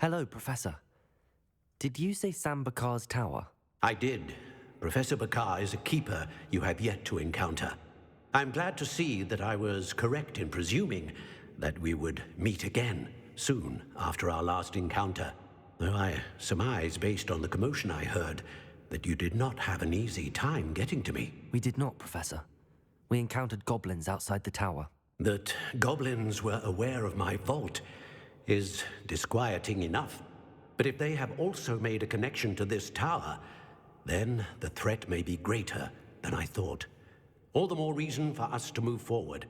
Hello, Professor. Did you say Sam Bakar's tower? I did. Professor Bakar is a keeper you have yet to encounter. I'm glad to see that I was correct in presuming that we would meet again soon after our last encounter. Though I surmise, based on the commotion I heard, that you did not have an easy time getting to me. We did not, Professor. We encountered goblins outside the tower. That goblins were aware of my vault is disquieting enough. But if they have also made a connection to this tower, then the threat may be greater than I thought. All the more reason for us to move forward.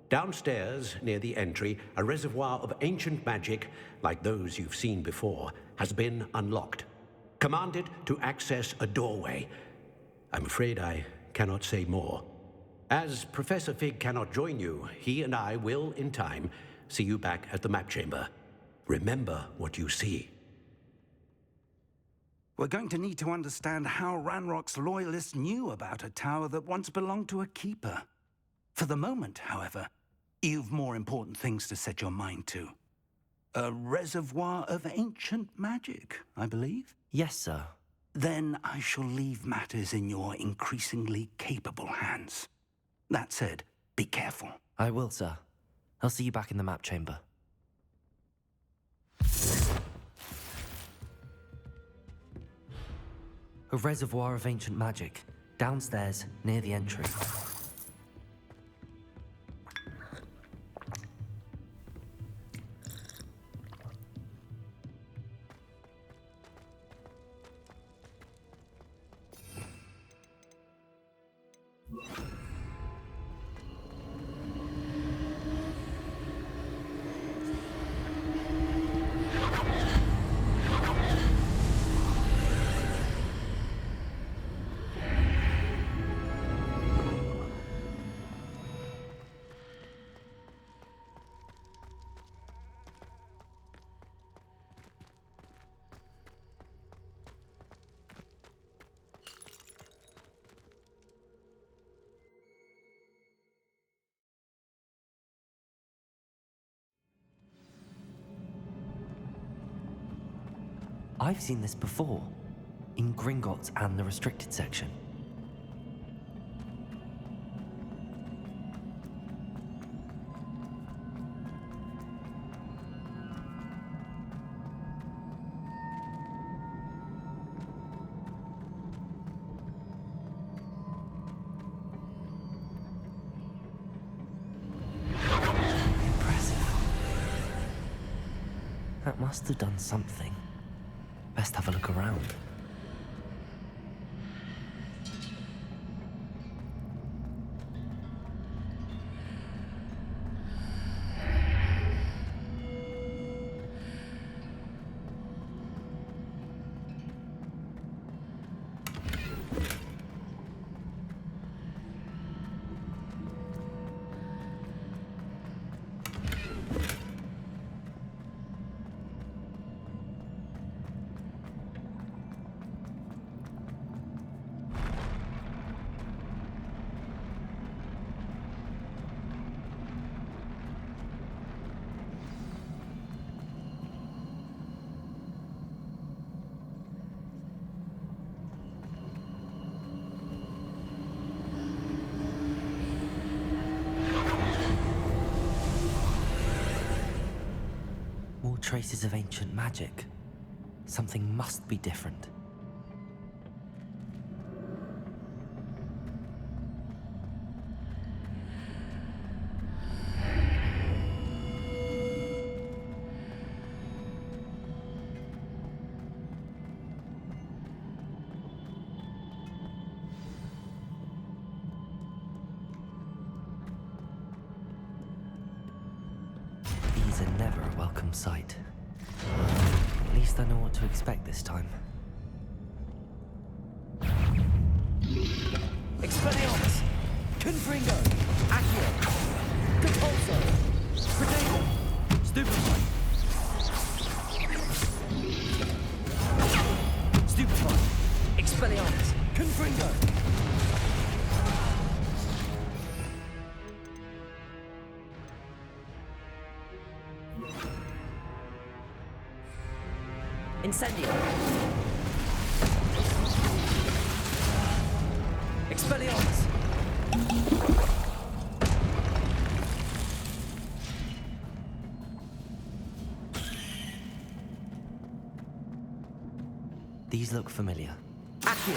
Downstairs, near the entry, a reservoir of ancient magic, like those you've seen before, has been unlocked. Commanded to access a doorway. I'm afraid I cannot say more. As Professor Fig cannot join you, he and I will, in time, see you back at the map chamber. Remember what you see. We're going to need to understand how Ranrock's loyalists knew about a tower that once belonged to a keeper. For the moment, however, you've more important things to set your mind to. A reservoir of ancient magic, I believe? Yes, sir. Then I shall leave matters in your increasingly capable hands. That said, be careful. I will, sir. I'll see you back in the map chamber. A reservoir of ancient magic, downstairs, near the entry. I've seen this before, in Gringotts and the restricted section. Impressive. That must have done something. Best have a look around. More traces of ancient magic. Something must be different. These are never a welcome sight. At least I know what to expect this time. Expelliarmus! Confringo! Accio! Compulso! Protego! Stupefy! Stupefy! Expelliarmus! Confringo! Incendio! Expelliarmus! These look familiar. Accio!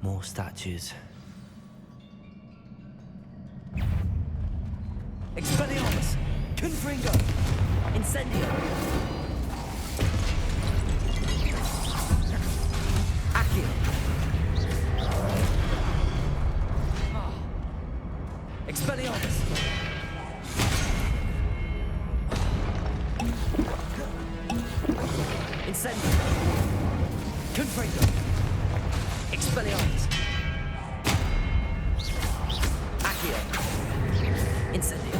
More statues. Expelliarmus! Confringo! Incendio! Accio! Expelliarmus! Incendio! Confringo! Expelliarmus! Accio! Incendio!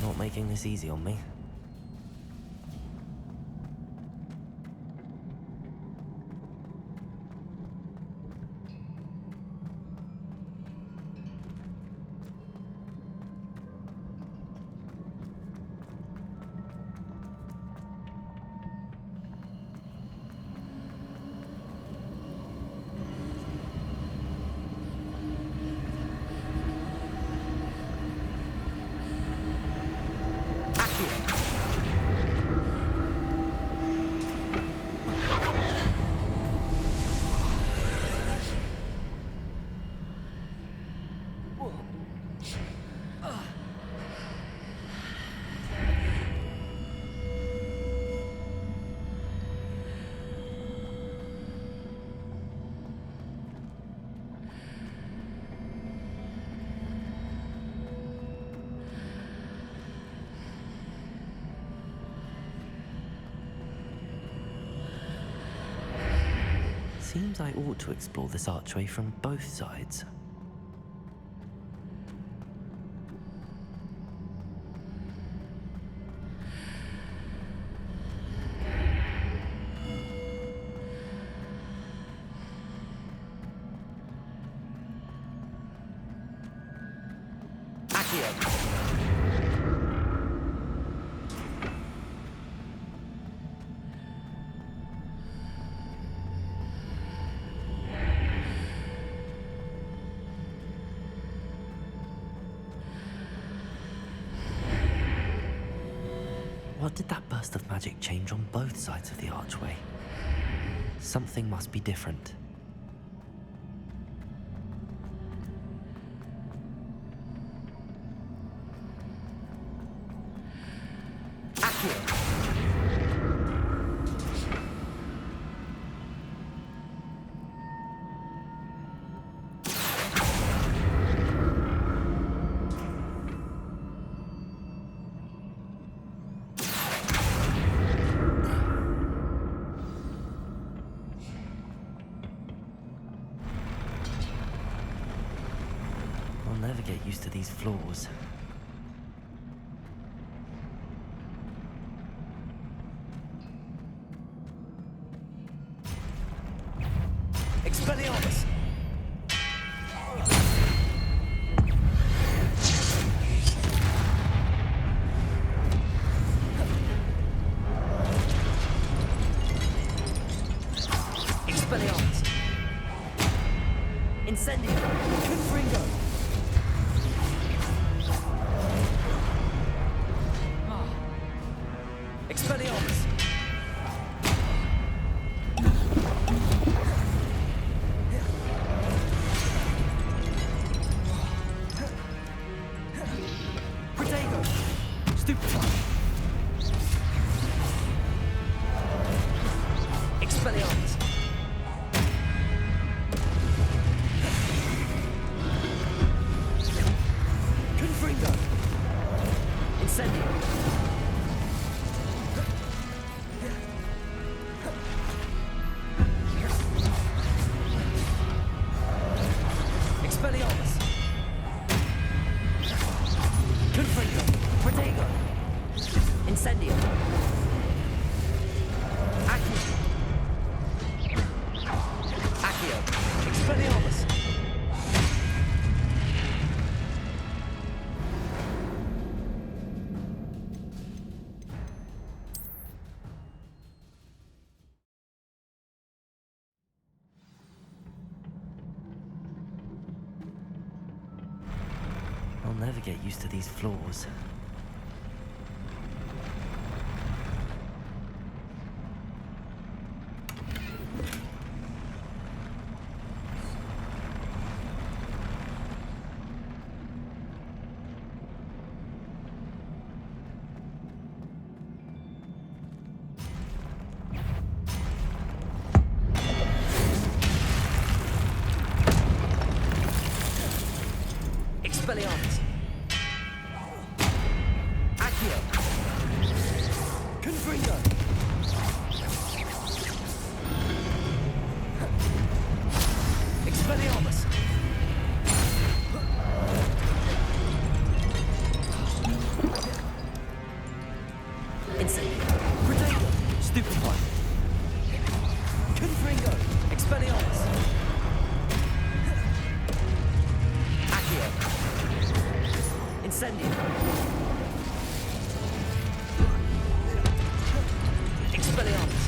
Not making this easy on me. Seems I ought to explore this archway from both sides. What did that burst of magic change on both sides of the archway? Something must be different. I'll never get used to these floors. Expelliarmus! Expelliarmus! Incendio! Confringo! Expelliarmus! Protego! Stupefy! Expelliarmus! Confringo! Incendio! Expelliarmus! Confringo! Protego! Incendio! Accio! Accio! Expelliarmus! I'll never get used to these floors. Expelliarmus! Accio! Confringo! Expelliarmus! Incendio! Protego! Stupefy! Confringo! Expelliarmus! Accio! Incendio! Expelliarmus!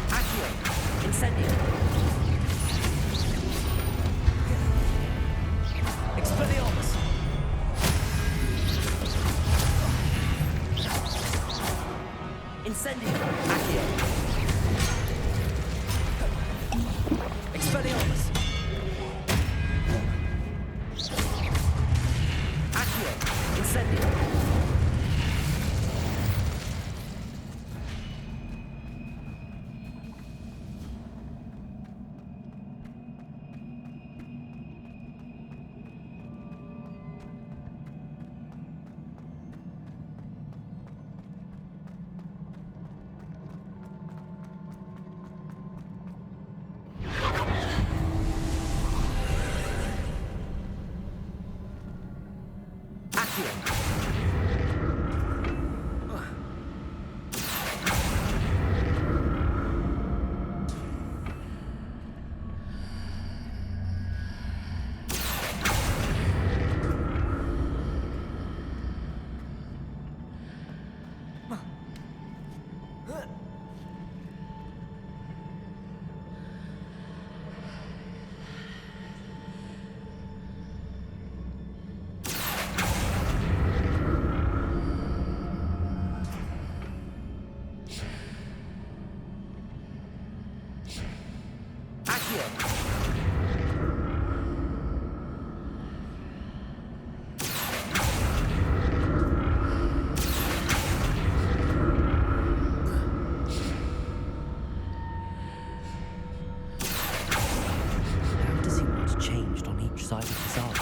Accio! Incendio! Expelliarmus! Incendio! Accio! Expelliarmus! Accio. How does he know what's changed on each side of his arc?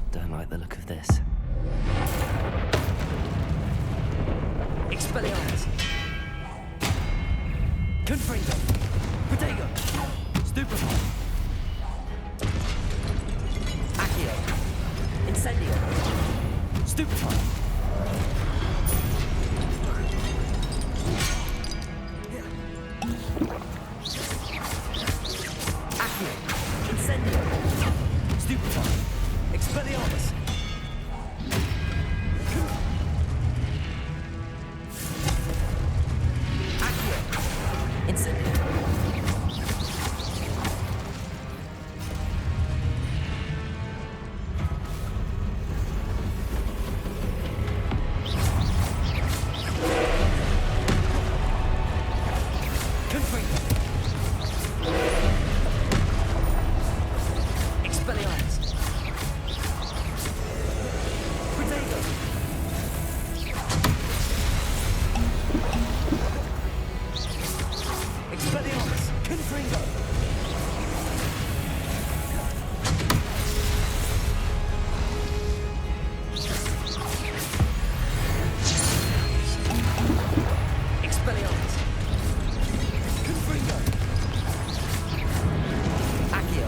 Don't like the look of this. Expelliarmus. Confringo. Protego. Stupefy. Accio. Incendio. Stupefy. Accio. Incendio. Stupefy. Expelliarmus. Accio. Incendio. Confringo. Expelliarmus. Protego. Expelliarmus. Confringo. Expelliarmus. Confringo. Accio.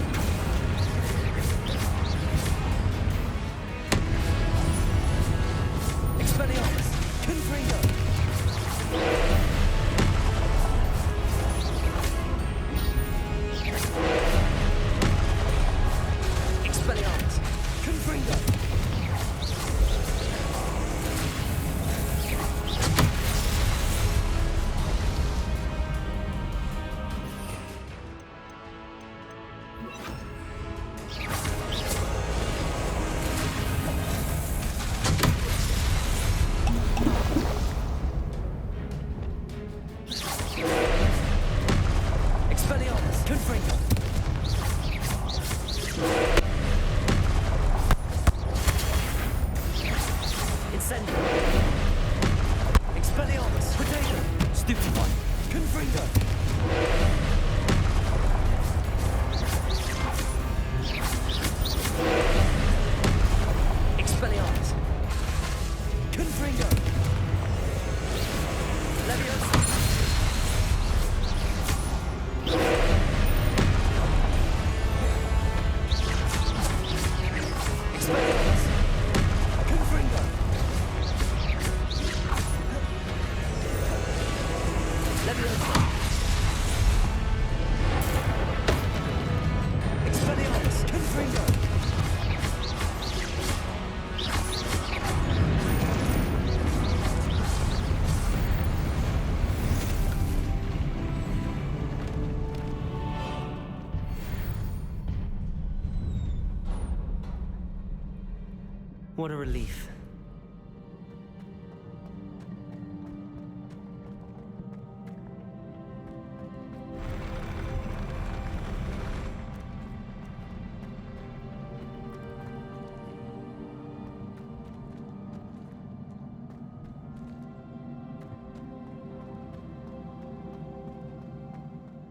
Expelliarmus. Confringo. Expelliarmus. Confringo. Expelliarmus. Confringo. Incendio. Expelliarmus. Protego. Stupefy. Confringo. Expelliarmus. Confringo. Leviosa. Expelliarmus. Confringo. Leviosa. Expelliarmus. Confringo. What a relief.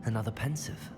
Another pensive.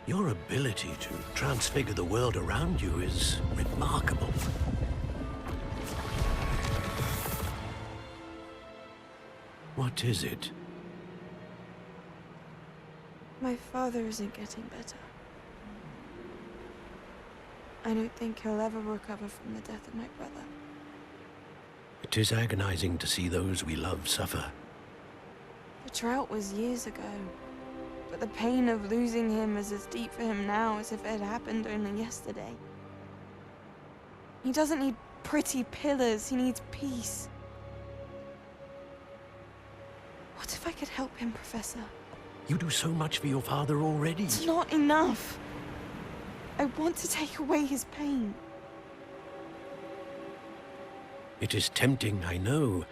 Your ability to transfigure the world around you is remarkable. What is it? My father isn't getting better. I don't think he'll ever recover from the death of my brother. It is agonizing to see those we love suffer. The drought was years ago, but the pain of losing him is as deep for him now as if it had happened only yesterday. He doesn't need pretty pillars, he needs peace. What if I could help him, Professor? You do so much for your father already. It's not enough. I want to take away his pain. It is tempting, I know,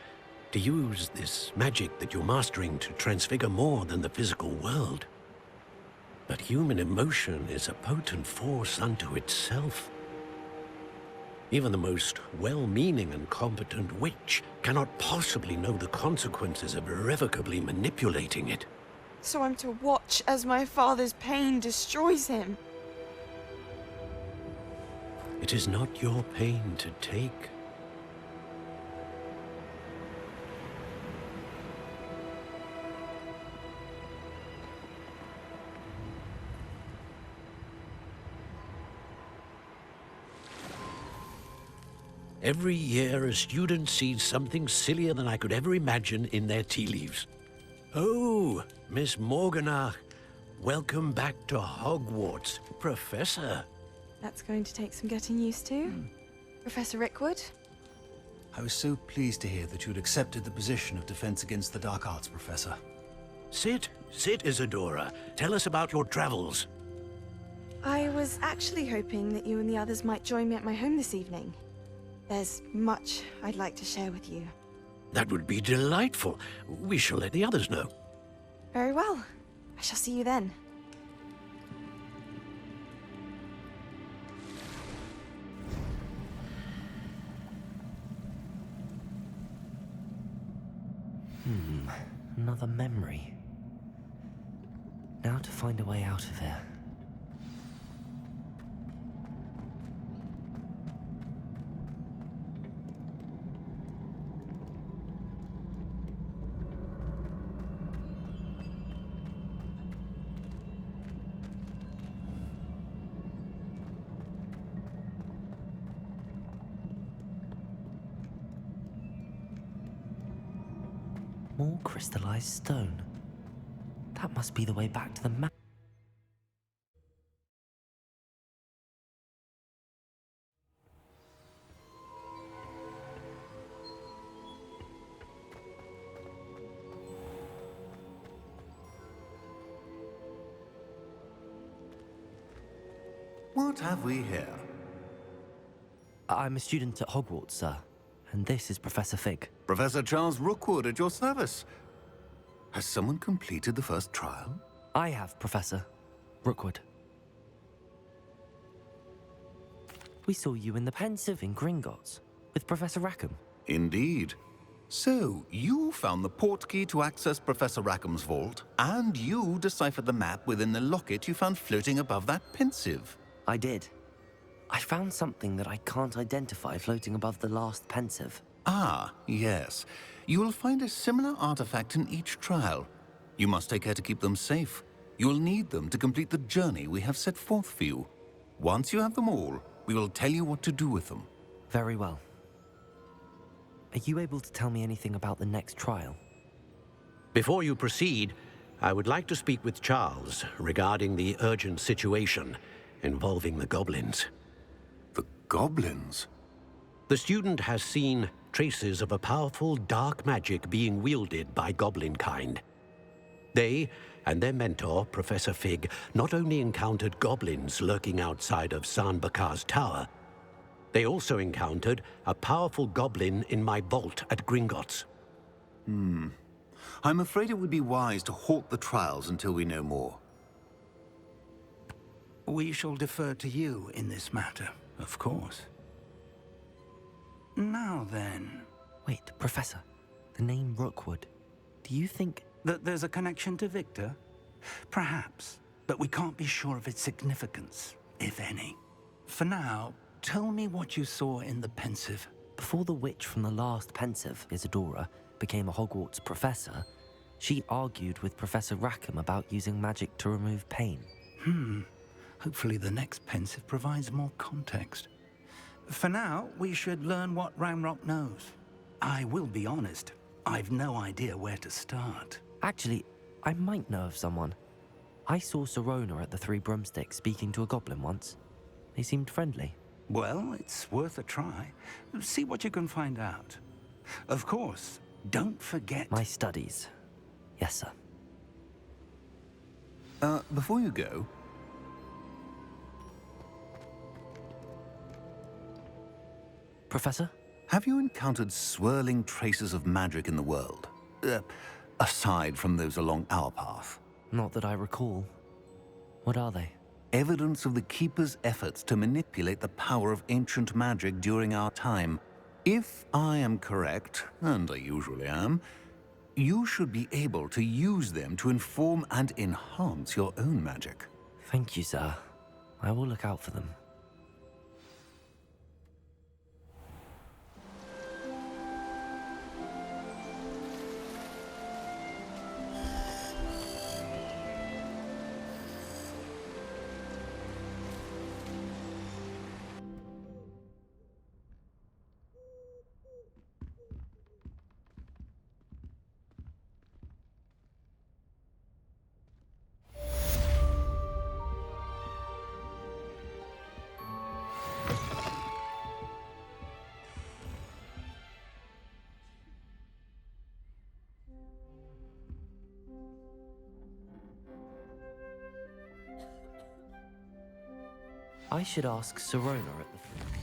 to use this magic that you're mastering to transfigure more than the physical world. But human emotion is a potent force unto itself. Even the most well-meaning and competent witch cannot possibly know the consequences of irrevocably manipulating it. So I'm to watch as my father's pain destroys him. It is not your pain to take. Every year, a student sees something sillier than I could ever imagine in their tea leaves. Oh, Miss Morganach, welcome back to Hogwarts, Professor. That's going to take some getting used to. Professor Rickwood? I was so pleased to hear that you'd accepted the position of Defense Against the Dark Arts, Professor. Sit, Isadora. Tell us about your travels. I was actually hoping that you and the others might join me at my home this evening. There's much I'd like to share with you. That would be delightful. We shall let the others know. Very well. I shall see you then. Another memory. Now to find a way out of here. More crystallized stone. That must be the way back to the map. What have we here? I'm a student at Hogwarts, sir. And this is Professor Fig. Professor Charles Rookwood at your service. Has someone completed the first trial? I have, Professor Rookwood. We saw you in the Pensive in Gringotts with Professor Rackham. Indeed. So, you found the portkey to access Professor Rackham's vault, and you deciphered the map within the locket you found floating above that Pensive. I did. I found something that I can't identify floating above the last Pensive. Ah, yes. You will find a similar artifact in each trial. You must take care to keep them safe. You will need them to complete the journey we have set forth for you. Once you have them all, we will tell you what to do with them. Very well. Are you able to tell me anything about the next trial? Before you proceed, I would like to speak with Charles regarding the urgent situation involving the goblins. The goblins? The student has seen traces of a powerful dark magic being wielded by goblin kind. They and their mentor, Professor Fig, not only encountered goblins lurking outside of San Bakar's tower, they also encountered a powerful goblin in my vault at Gringotts. I'm afraid it would be wise to halt the trials until we know more. We shall defer to you in this matter, of course. Now then, Wait, Professor. The name Rookwood. Do you think... that there's a connection to Victor? Perhaps. but we can't be sure of its significance, if any. For now, tell me what you saw in the pensive. Before the witch from the last pensive, Isadora, became a Hogwarts professor, she argued with Professor Rackham about using magic to remove pain. Hopefully the next pensive provides more context. For now, we should learn what Ranrock knows. I will be honest, I've no idea where to start. Actually, I might know of someone. I saw Sirona at the Three Broomsticks speaking to a goblin once. They seemed friendly. Well, it's worth a try. See what you can find out. Of course, don't forget... My studies. Yes, sir. Before you go, Professor? have you encountered swirling traces of magic in the world? Aside from those along our path. Not that I recall. What are they? Evidence of the Keeper's efforts to manipulate the power of ancient magic during our time. If I am correct, and I usually am, you should be able to use them to inform and enhance your own magic. Thank you, sir. I will look out for them. I should ask Sirona at the...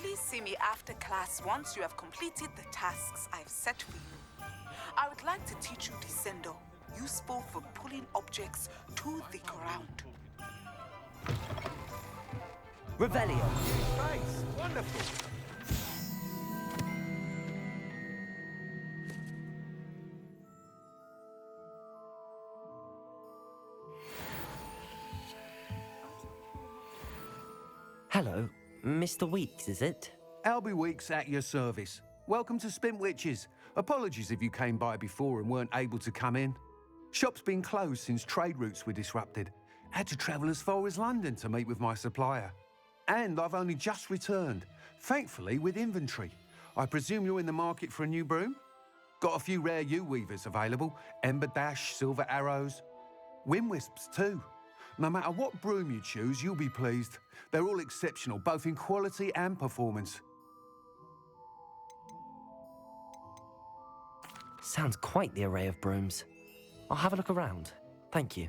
Please see me after class once you have completed the tasks I've set for you. I would like to teach you Descendo, useful for pulling objects to the ground. Revelio. Nice, wonderful. Hello, Mr. Weeks, is it? Albie Weeks at your service. Welcome to Spint Witches. Apologies if you came by before and weren't able to come in. Shop's been closed since trade routes were disrupted. Had to travel as far as London to meet with my supplier. And I've only just returned, thankfully with inventory. I presume you're in the market for a new broom? Got a few rare U-weavers available. Ember Dash, Silver Arrows. Wind Wisps too. No matter what broom you choose, you'll be pleased. They're all exceptional, both in quality and performance. Sounds quite the array of brooms. I'll have a look around. Thank you.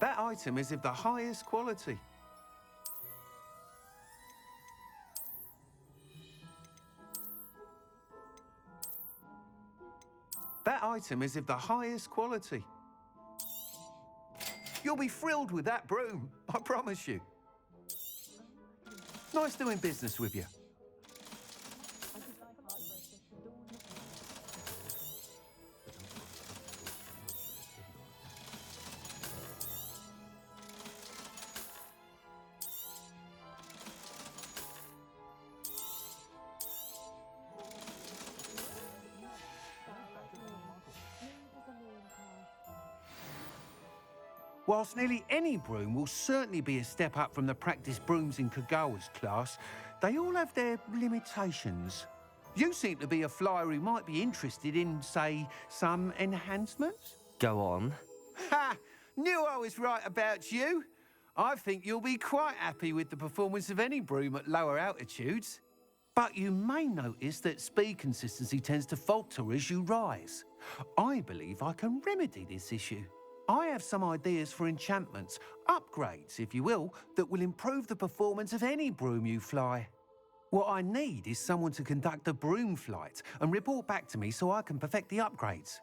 That item is of the highest quality. That item is of the highest quality. You'll be thrilled with that broom, I promise you. Nice doing business with you. Whilst nearly any broom will certainly be a step up from the practice brooms in Kagawa's class, they all have their limitations. You seem to be a flyer who might be interested in, say, some enhancements? Go on. Ha! Knew I was right about you. I think you'll be quite happy with the performance of any broom at lower altitudes. But you may notice that speed consistency tends to falter as you rise. I believe I can remedy this issue. I have some ideas for enchantments, upgrades, if you will, that will improve the performance of any broom you fly. What I need is someone to conduct a broom flight and report back to me so I can perfect the upgrades.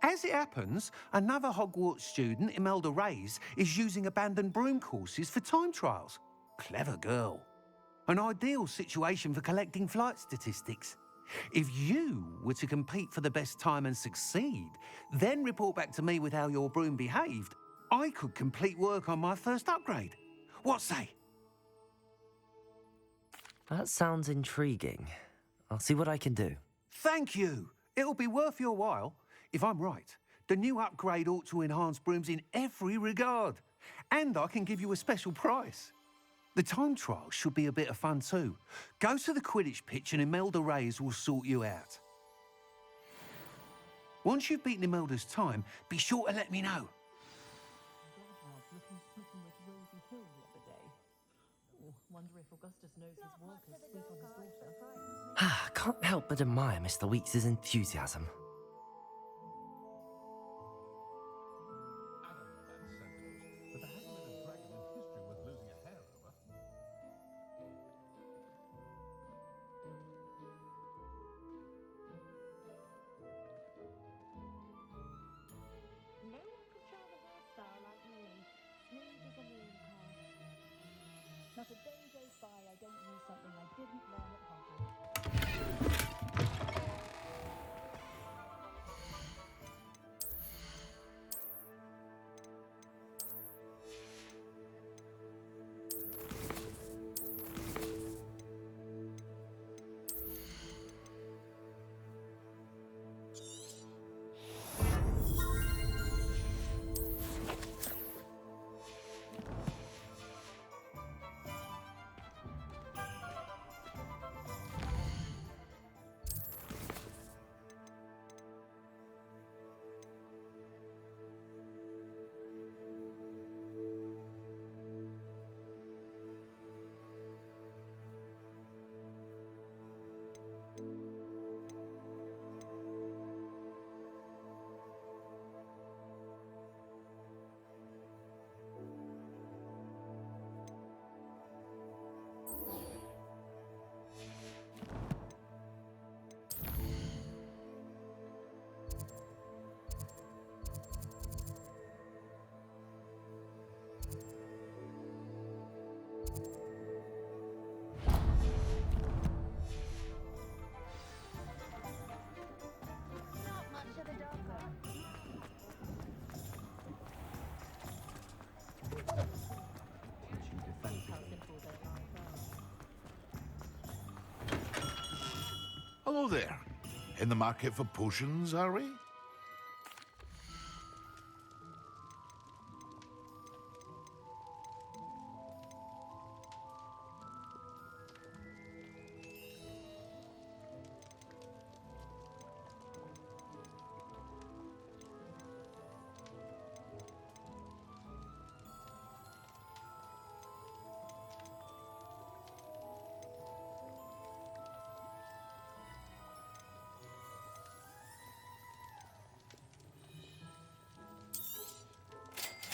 As it happens, another Hogwarts student, Imelda Reyes, is using abandoned broom courses for time trials. Clever girl. An ideal situation for collecting flight statistics. If you were to compete for the best time and succeed, then report back to me with how your broom behaved, I could complete work on my first upgrade. What say? That sounds intriguing. I'll see what I can do. Thank you. It'll be worth your while. If I'm right, the new upgrade ought to enhance brooms in every regard. And I can give you a special price. The time trial should be a bit of fun too. Go to the Quidditch pitch and Imelda Reyes will sort you out. Once you've beaten Imelda's time, be sure to let me know. Can't help but admire Mr. Weeks' enthusiasm. Not a day goes by I don't use something I didn't learn at Hogwarts. Hello there. In the market for potions, are we?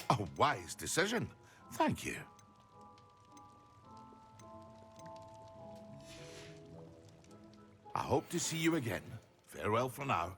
A wise decision. Thank you. I hope to see you again. Farewell for now.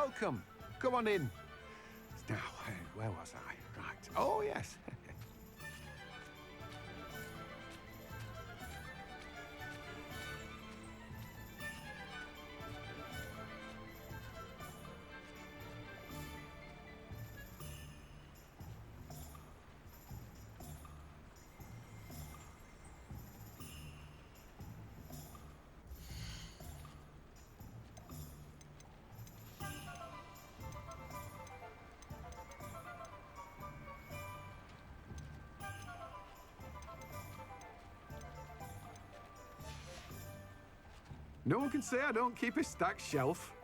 welcome. Come on in. Now, where was I? Right. Oh, yes. No one can say I don't keep a stacked shelf.